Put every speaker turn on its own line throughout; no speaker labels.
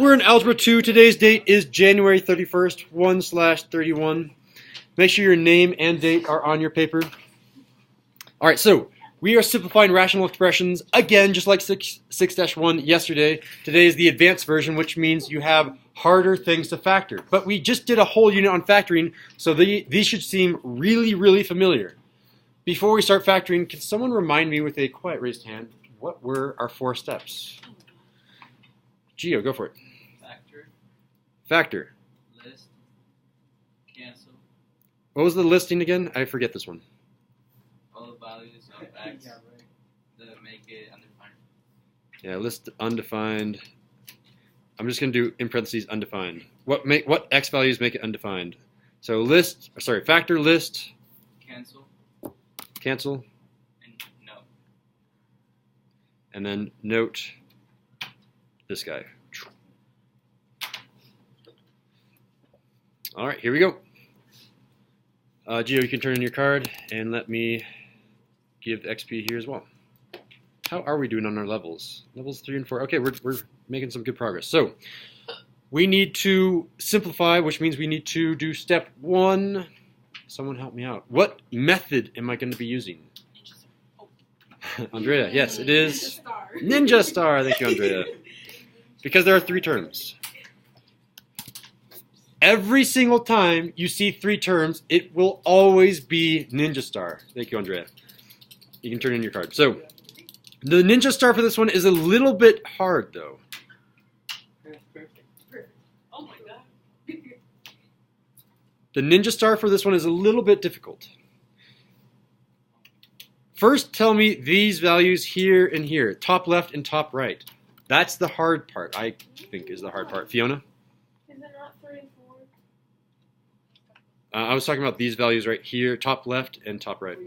We're in Algebra 2. Today's date is January 31st, 1/31. Make sure your name and date are on your paper. All right, so we are simplifying rational expressions again, just like 6-1 yesterday. Today is the advanced version, which means you have harder things to factor. But we just did a whole unit on factoring, so these should seem really, really familiar. Before we start factoring, can someone remind me with a quiet raised hand, what were our 4 steps? Gio, go for it. Factor.
List. Cancel.
What was the listing again? I forget this one.
All the values of x that make it undefined.
Yeah, list undefined. I'm just going to do in parentheses undefined. What x values make it undefined? So factor, list. Cancel.
And note.
And then note this guy. All right, here we go. Gio, you can turn in your card and let me give XP here as well. How are we doing on our levels? Levels 3 and 4. Okay, we're making some good progress. So we need to simplify, which means we need to do step 1. Someone help me out. What method am I going to be using? Andrea, yes, it is Ninja Star. Thank you, Andrea. Because there are 3 terms. Every single time you see 3 terms, it will always be Ninja Star. Thank you, Andrea. You can turn in your card. So, the Ninja Star for this one is a little bit hard, though.
Oh my god.
The Ninja Star for this one is a little bit difficult. First, tell me these values here and here, top left and top right. That's the hard part, I think, is the hard part. Fiona?
Is it not 3 and 4?
I was talking about these values right here, top left and top right.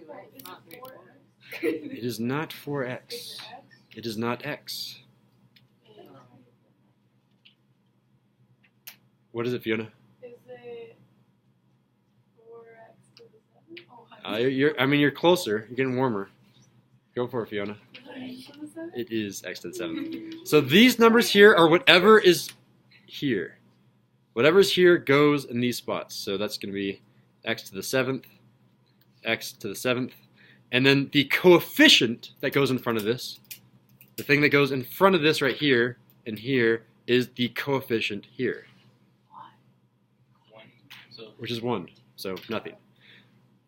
It is not 4x. It is not x. What is it, Fiona?
Is it 4x to the 7? Oh,
you're closer. You're getting warmer. Go for it, Fiona.
x to the 7?
It is x to the 7th. So these numbers here are whatever is here. Whatever's here goes in these spots. So that's going to be x to the 7th, x to the 7th. And then the coefficient that goes in front of this, the thing that goes in front of this right here and here, is the coefficient here.
1.
Which is 1. So nothing.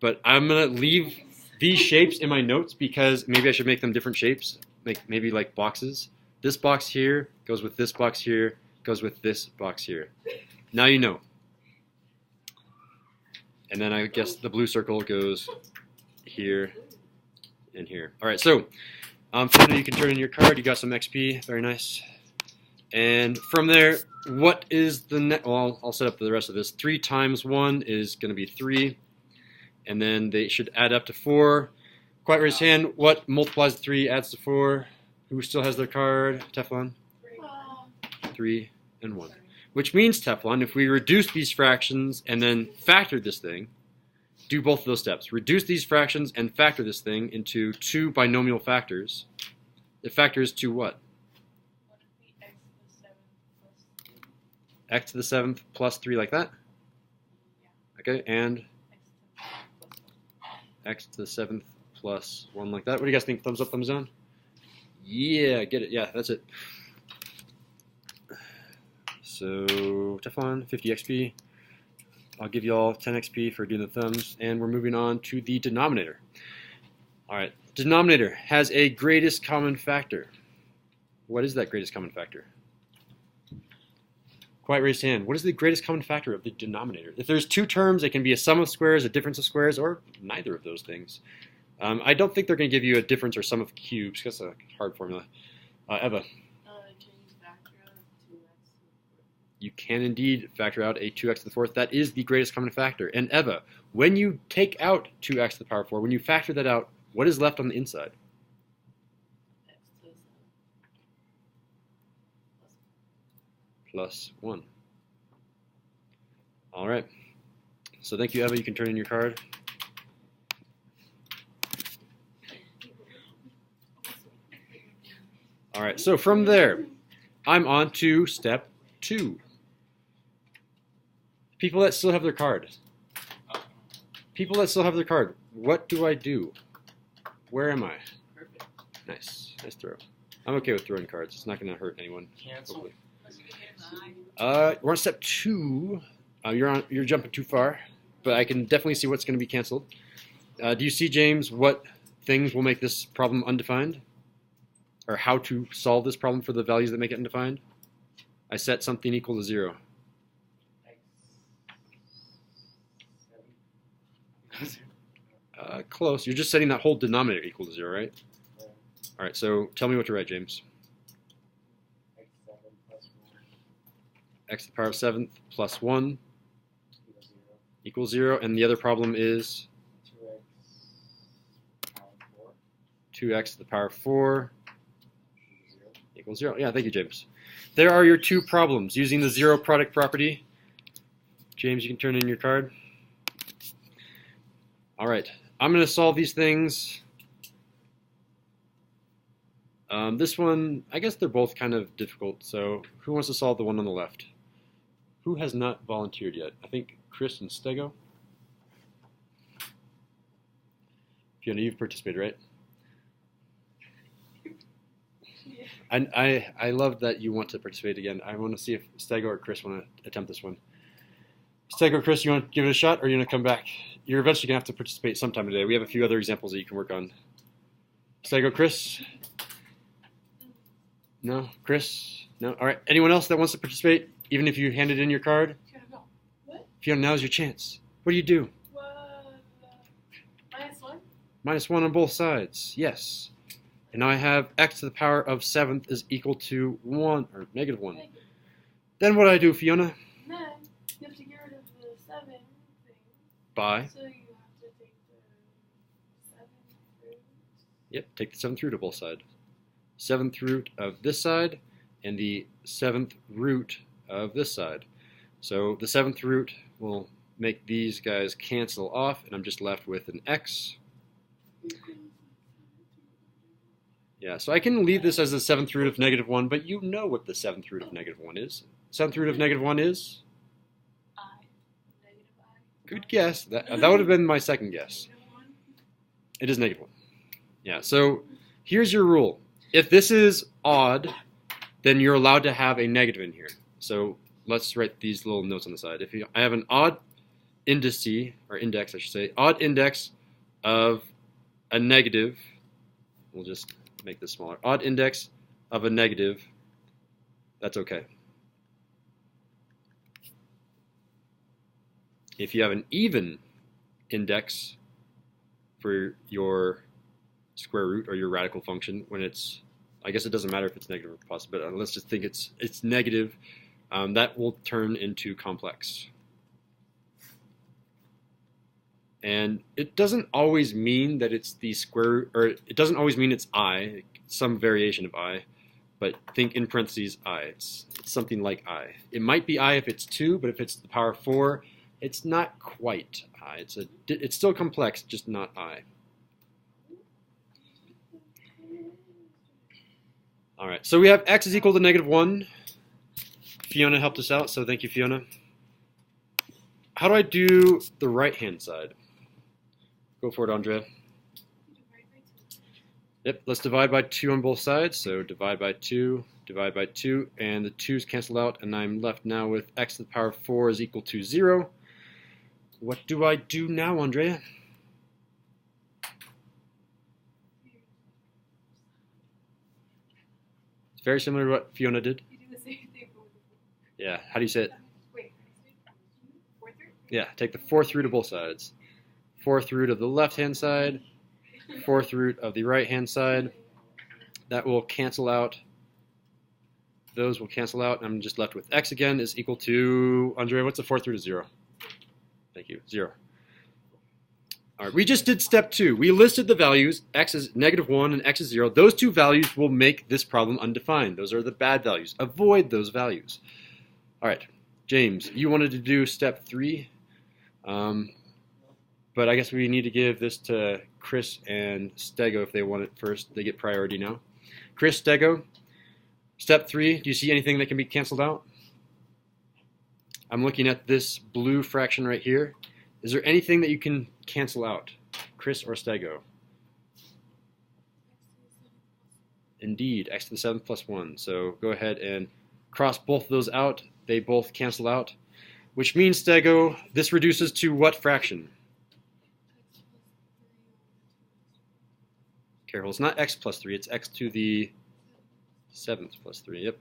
But I'm going to leave these shapes in my notes because maybe I should make them different shapes. Maybe like boxes. This box here goes with this box here, goes with this box here. Now you know. And then I guess the blue circle goes here and here. All right, so Fiona, you can turn in your card. You got some XP. Very nice. And from there, what is the next? Well, I'll set up the rest of this. 3 times 1 is going to be 3. And then they should add up to 4. Quiet raised hand. What multiplies 3, adds to 4? Who still has their card? Teflon? 3 and 1. Which means, Teflon, if we reduce these fractions and then factor this thing, do both of those steps. Reduce these fractions and factor this thing into 2 binomial factors. It factors to what? X to the 7th plus 3 like that? Okay, and x to the 7th plus 1 like that. What do you guys think? Thumbs up, thumbs down? Yeah, get it. Yeah, that's it. So, Teflon, 50 XP. I'll give you all 10 XP for doing the thumbs. And we're moving on to the denominator. All right, denominator has a greatest common factor. What is that greatest common factor? Quiet raised hand. What is the greatest common factor of the denominator? If there's 2 terms, it can be a sum of squares, a difference of squares, or neither of those things. I don't think they're going to give you a difference or sum of cubes. That's a hard formula. Eva. You can indeed factor out a 2x to the 4th. That is the greatest common factor. And Eva, when you take out 2x to the power 4, when you factor that out, what is left on the inside? Plus 1. All right. So thank you, Eva. You can turn in your card. All right, so from there, I'm on to step 2. People that still have their card. People that still have their card. What do I do? Where am I?
Perfect.
Nice. Nice throw. I'm okay with throwing cards. It's not going to hurt anyone.
Cancel.
Hopefully. We're on step 2. You're jumping too far, but I can definitely see what's going to be canceled. Do you see, James, what things will make this problem undefined? Or how to solve this problem for the values that make it undefined? I set something equal to 0. Close. You're just setting that whole denominator equal to 0, right? All right, so tell me what to write, James. X to the power of 7th plus 1 equals 0. And the other problem is 2x to the power of 4 equals 0. Yeah, thank you, James. There are your 2 problems using the zero product property. James, you can turn in your card. All right, I'm going to solve these things. This one, I guess they're both kind of difficult, so who wants to solve the one on the left? Who has not volunteered yet? I think Chris and Stego. Fiona, you've participated, right? I love that you want to participate again. I want to see if Stego or Chris want to attempt this one. Stego or Chris, you want to give it a shot, or you want to come back? You're eventually going to have to participate sometime today. We have a few other examples that you can work on. Stego, Chris? No? Chris? No? All right. Anyone else that wants to participate, even if you handed in your card?
What?
Fiona, now's your chance. What do you do?
-1?
-1 on both sides. Yes. And now I have x to the power of 7th is equal to 1, or -1. Then what do I do, Fiona?
Then you have to get rid of the 7 thing.
By?
So you have to take the 7th root.
Yep, take the 7th root of both sides. 7th root of this side and the 7th root of this side. So the 7th root will make these guys cancel off, and I'm just left with an x. Yeah, so I can leave this as the 7th root of -1, but you know what the 7th root of -1 is. 7th root of -1 is?
I.
Good guess. That would have been my second guess. It is -1. Yeah, so here's your rule. If this is odd, then you're allowed to have a negative in here. So let's write these little notes on the side. I have an odd index, I should say, odd index of a negative, we'll just make this smaller, odd index of a negative, that's okay. If you have an even index for your square root or your radical function, when it's, I guess it doesn't matter if it's negative or positive, but let's just think it's negative, that will turn into complex. And it doesn't always mean that it's the square root, or it doesn't always mean it's I, some variation of I, but think in parentheses I. It's something like I. It might be I if it's 2, but if it's the power of 4, it's not quite I. It's still complex, just not I. All right, so we have x is equal to -1. Fiona helped us out, so thank you, Fiona. How do I do the right-hand side? Go for it, Andrea. Yep, let's divide by 2 on both sides. So divide by 2, and the 2's cancel out, and I'm left now with x to the power of 4 is equal to 0. What do I do now, Andrea? It's very similar to what Fiona did.
You do the same thing.
Yeah, how do you say it?
Wait, 4th root?
Yeah, take the 4th root of both sides. 4th root of the left-hand side, 4th root of the right-hand side. That will cancel out. Those will cancel out. I'm just left with x again is equal to, Andrea, what's the 4th root of 0? Thank you, 0. All right, we just did step 2. We listed the values. X is -1 and x is 0. Those 2 values will make this problem undefined. Those are the bad values. Avoid those values. All right, James, you wanted to do step 3, but I guess we need to give this to Chris and Stego if they want it first. They get priority now. Chris, Stego, step 3, do you see anything that can be canceled out? I'm looking at this blue fraction right here. Is there anything that you can cancel out? Chris or Stego? Indeed, x to the 7th plus 1. So go ahead and cross both of those out. They both cancel out. Which means, Stego, this reduces to what fraction? Careful, it's not x plus 3. It's x to the 7th plus 3. Yep.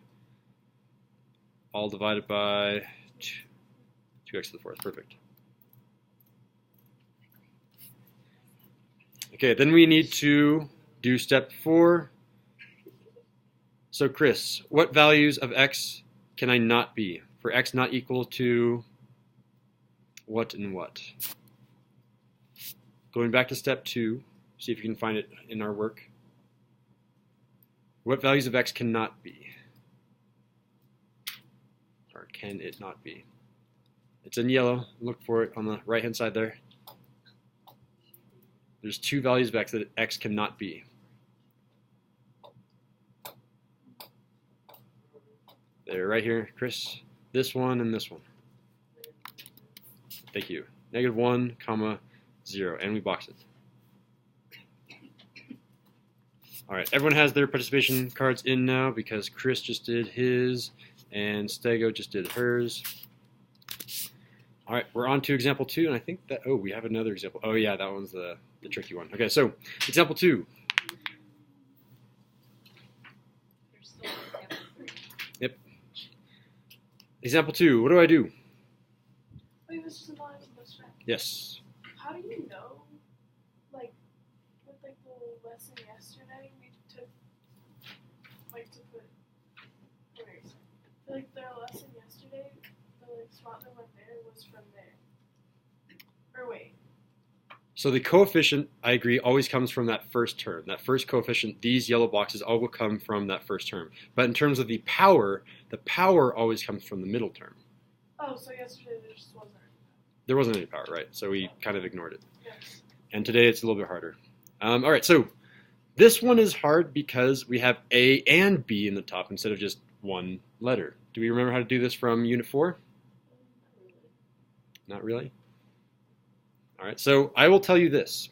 All divided by 2x to the 4th. Perfect. Okay, then we need to do step 4. So Chris, what values of x can I not be? For x not equal to what and what? Going back to step 2, see if you can find it in our work. What values of x cannot be? Or can it not be? It's in yellow. Look for it on the right-hand side there. There's 2 values of x that x cannot be. They're right here, Chris. This one and this one. Thank you. -1, comma, 0, and we box it. All right, everyone has their participation cards in now because Chris just did his and Stego just did hers. All right, we're on to example 2, and I think that, oh, we have another example. Oh yeah, that one's the tricky one. Okay, so example 2. Yep. Example 2, what do I do?
Wait, Mr. Simon,
Yes.
how do you know, like, with like the lesson yesterday, we took, like, to put, wait, like the lesson yesterday, the like spot that went there was from there. Or wait.
So the coefficient, I agree, always comes from that first term. That first coefficient, these yellow boxes all will come from that first term. But in terms of the power always comes from the middle term.
Oh, so yesterday there just wasn't.
There wasn't any power, right? So we kind of ignored it.
Yes.
And today it's a little bit harder. All right, so this one is hard because we have A and B in the top instead of just one letter. Do we remember how to do this from Unit 4? Not really? All right, so I will tell you this.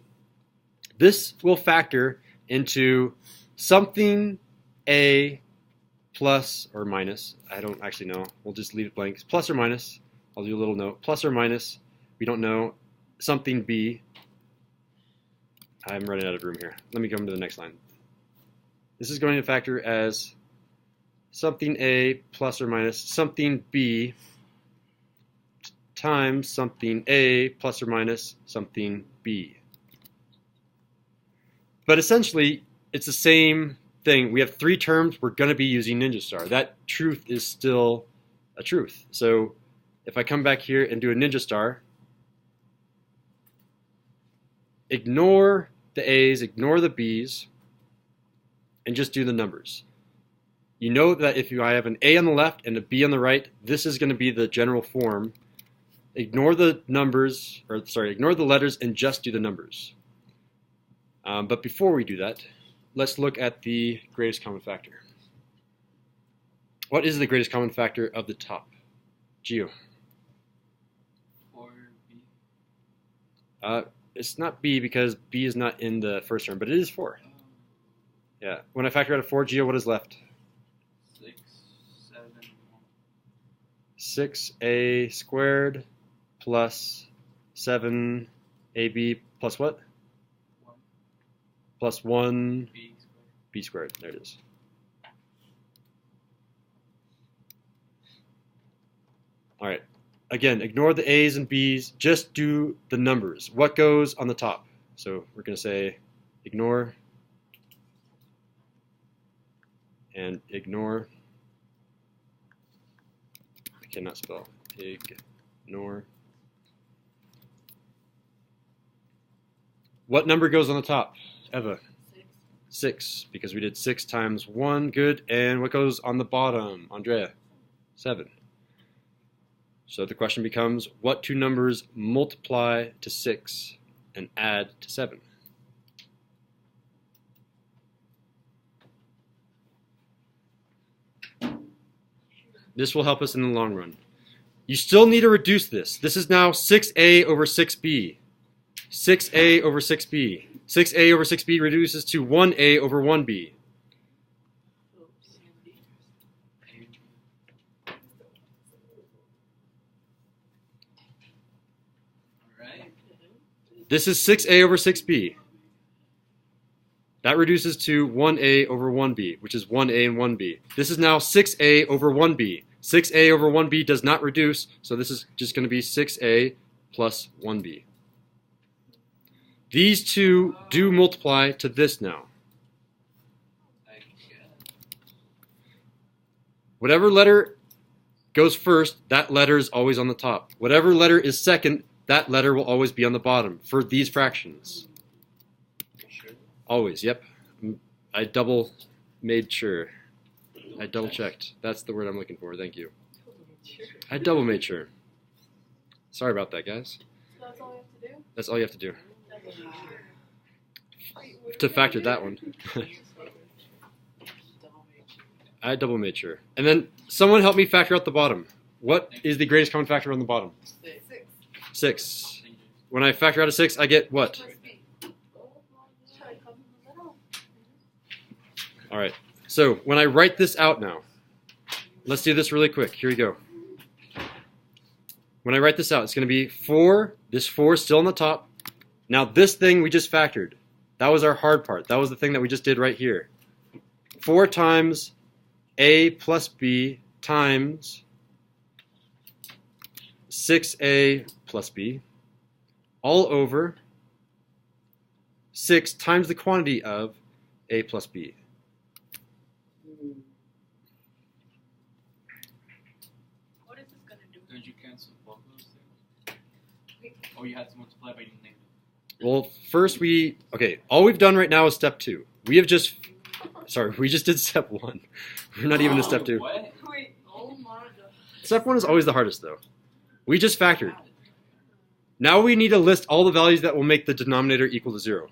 This will factor into something A plus or minus. I don't actually know. We'll just leave it blank. Plus or minus. I'll do a little note. Plus or minus. We don't know. Something B. I'm running out of room here. Let me go to the next line. This is going to factor as something A plus or minus something B times something A plus or minus something B. But essentially, it's the same thing. We have 3 terms. We're going to be using Ninja Star. That truth is still a truth. So if I come back here and do a Ninja Star, ignore the A's, ignore the B's, and just do the numbers. You know that if I have an A on the left and a B on the right, this is going to be the general form. Ignore the numbers, or sorry, ignore the letters and just do the numbers. But before we do that, let's look at the greatest common factor. What is the greatest common factor of the top? Gio.
4B.
It's not B because B is not in the first term, but it is 4. Yeah. When I factor out of 4, Gio, what is left?
6, 7,
6a squared plus 7ab plus what?
1.
Plus 1
B squared.
b squared. There it is. All right. Again, ignore the A's and B's. Just do the numbers. What goes on the top? So we're going to say ignore and ignore. I cannot spell. Ignore. What number goes on the top? Eva. 6, because we did 6 times 1. Good. And what goes on the bottom? Andrea. 7. So the question becomes, what 2 numbers multiply to 6 and add to 7? This will help us in the long run. You still need to reduce this. This is now 6a over 6b. 6a over 6b. 6a over 6b reduces to 1a over 1b.
Alright.
This is 6a over 6b. That reduces to 1a over 1b, which is 1a and 1b. This is now 6a over 1b. 6a over 1b does not reduce, so this is just going to be 6a plus 1b. These two do multiply to this now.
I guess.
Whatever letter goes first, that letter is always on the top. Whatever letter is second, that letter will always be on the bottom for these fractions. Always, yep. I double made sure. I double checked. That's the word I'm looking for. Thank you. I double made sure. Sorry about that, guys.
So that's all we have to do?
That's all you have to do. To factor that one. I double made sure. And then someone help me factor out the bottom. What is the greatest common factor on the bottom? 6. When I factor out a 6, I get what? All right. So when I write this out now, let's do this really quick. Here we go. When I write this out, it's going to be 4. This 4 is still on the top. Now this thing we just factored. That was our hard part. That was the thing that we just did right here. 4 times a plus b times 6a plus b all over 6 times the quantity of a plus b.
What is this gonna do?
Don't you cancel both of those things? Or you have to multiply by negative.
Well, first all we've done right now is step 2. We just did step 1. We're not even to step 2.
What?
Wait, oh my god.
Step 1 is always the hardest though. We just factored. Now we need to list all the values that will make the denominator equal to 0.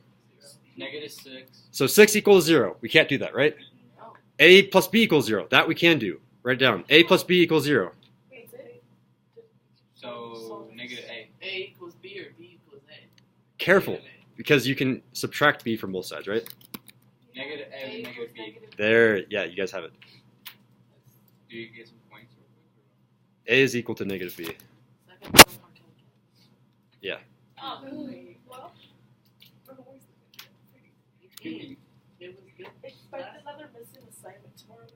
Negative 6.
So 6 equals 0. We can't do that, right?
No.
A plus b equals 0. That we can do. Write it down. A plus b equals 0.
So negative a.
A equals B or B equals A?
Careful, because you can subtract b from both sides, right?
Negative a and negative b.
There, yeah, you guys have it.
Do you get some points real quick?
A is equal to negative b.
Second one more time.
Yeah.
Oh,
Well,
it was good.
expect another missing assignment tomorrow.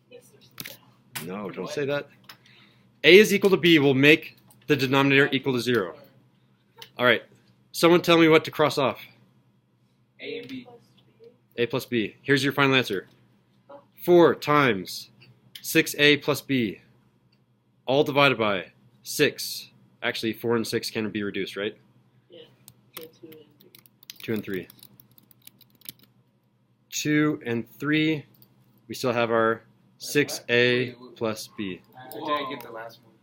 Yes, there's
No, don't say that. A is equal to b will make the denominator equal to 0. All right. Someone tell me what to cross off.
A and b.
A plus b. Here's your final answer. 4 times 6a plus b, all divided by 6. Actually, 4 and 6 can be reduced, right?
Yeah. So
2 and 3. 2 and 3. We still have our 6a plus b.
Did I get the last one?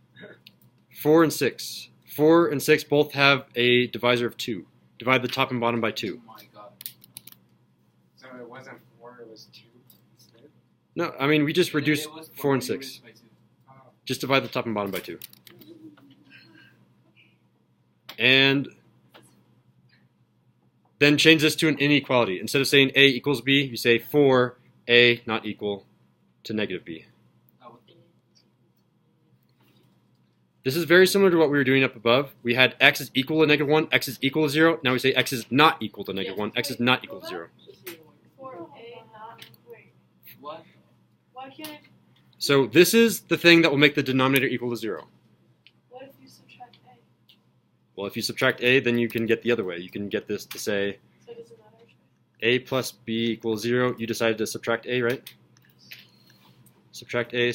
4 and 6. 4 and 6 both have a divisor of 2. Divide the top and bottom by 2.
Oh my god.
So it wasn't 4, it was 2 instead?
No, I mean, we just reduced
It was
4 and
you
6.
reduced by 2.
Oh.
Just divide the top and bottom by 2. And then change this to an inequality. Instead of saying a equals b, you say 4a not equal to negative b. This is very similar to what we were doing up above. We had x is equal to negative 1, x is equal to 0. Now we say x is not equal to negative 1, x is not equal to 0.
For a not wait.
What?
Why can't I?
So this is the thing that will make the denominator equal to 0.
What if you subtract a?
Well, if you subtract a, then you can get the other way. You can get this to say
So does it matter?
a plus b equals 0. You decided to subtract a, right? Subtract a,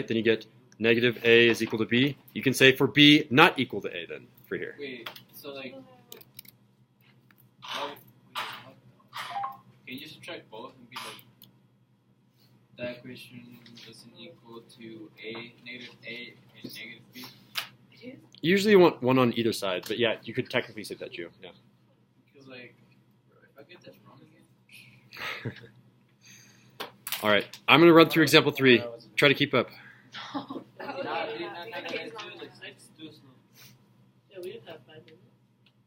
then you get negative a is equal to b. You can say for b not equal to a then, for here.
Wait, so like, oh, can you subtract both and be like, that equation doesn't equal to a, negative a, and negative b?
Usually you want one on either side, but yeah, you could technically say that, Gio. Yeah.
Because like, if I get this wrong again.
All right, I'm going to run through example 3. Try to keep up.
Oh,
No,
yeah.
dude, no,
Okay,
let's
it's not
do it.
enough.
Let's do it slow.
Yeah, we have 5 minutes.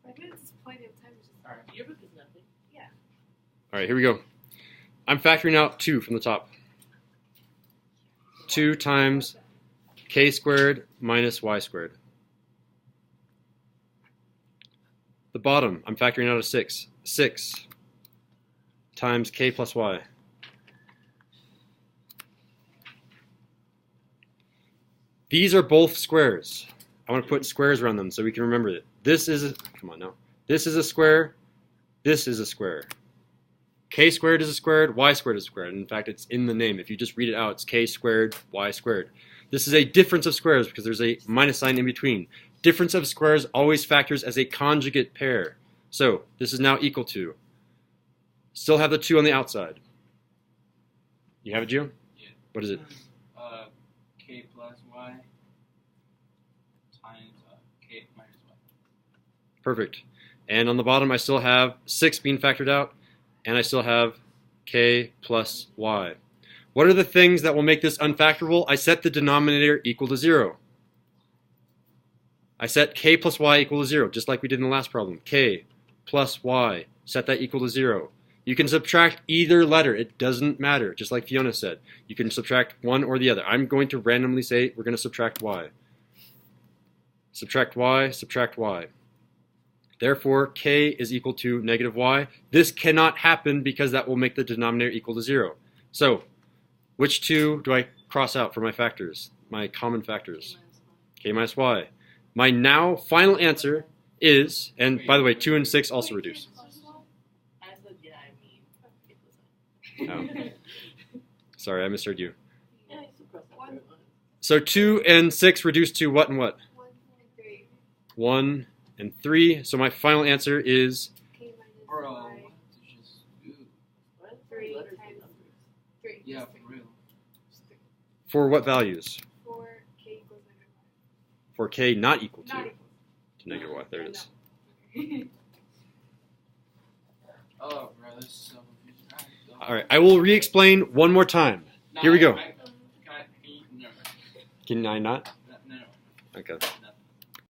5 minutes is plenty of time.
Alright.
Your book is nothing.
All right, here we go. I'm factoring out 2 from the top. 2 times k squared minus y squared. The bottom, I'm factoring out a 6. 6 times k plus y. These are both squares. I want to put squares around them so we can remember it. This is a, come on now. This is a square. This is a square. K squared is a squared, y squared is a squared. In fact, it's in the name. If you just read it out, it's k squared, y squared. This is a difference of squares because there's a minus sign in between. Difference of squares always factors as a conjugate pair. So this is now equal to, still have the 2 on the outside. You have it, Gio?
Yeah.
What is it?
K plus y times k minus y.
Perfect. And on the bottom, I still have 6 being factored out, and I still have k plus y. What are the things that will make this unfactorable? I set the denominator equal to 0. I set k plus y equal to 0, just like we did in the last problem. K plus y, set that equal to 0. You can subtract either letter. It doesn't matter, just like Fiona said. You can subtract one or the other. I'm going to randomly say we're going to subtract y. Subtract y, subtract y. Therefore, k is equal to negative y. This cannot happen because that will make the denominator equal to 0. So, which 2 do I cross out for my factors, my common factors? K minus y. My now final answer is, and by the way, 2 and 6 also reduce.
I said, yeah, I mean.
Oh. Sorry, I misheard you.
Yeah, you should cross out that one.
So 2 and 6 reduce to what and what?
1 and 3.
1 and 3. So my final answer is
K minus
Bro,
y.
what to just do?
Why are there
3
letters and
times
numbers?
3.
Yeah,
Just
for
3.
real.
Just 3.
for what values?
For k equals negative y.
For k not equal
Not
to
equals.
negative y. There it is.
No.
Oh, bro, this is so confusing.
All right, I will re-explain one more time. Here we go.
Can you, no,
Can I not?
no.
Okay.